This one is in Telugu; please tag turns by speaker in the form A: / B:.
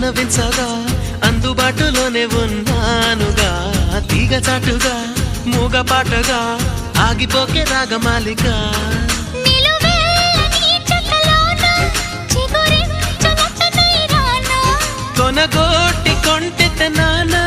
A: విన్నవించగా అందుబాటులోనే ఉన్నానుగా తీగ చాటుగా మూగపాటగా ఆగిపోకే రాగమాలిక కొనగోటి కొంటె నానా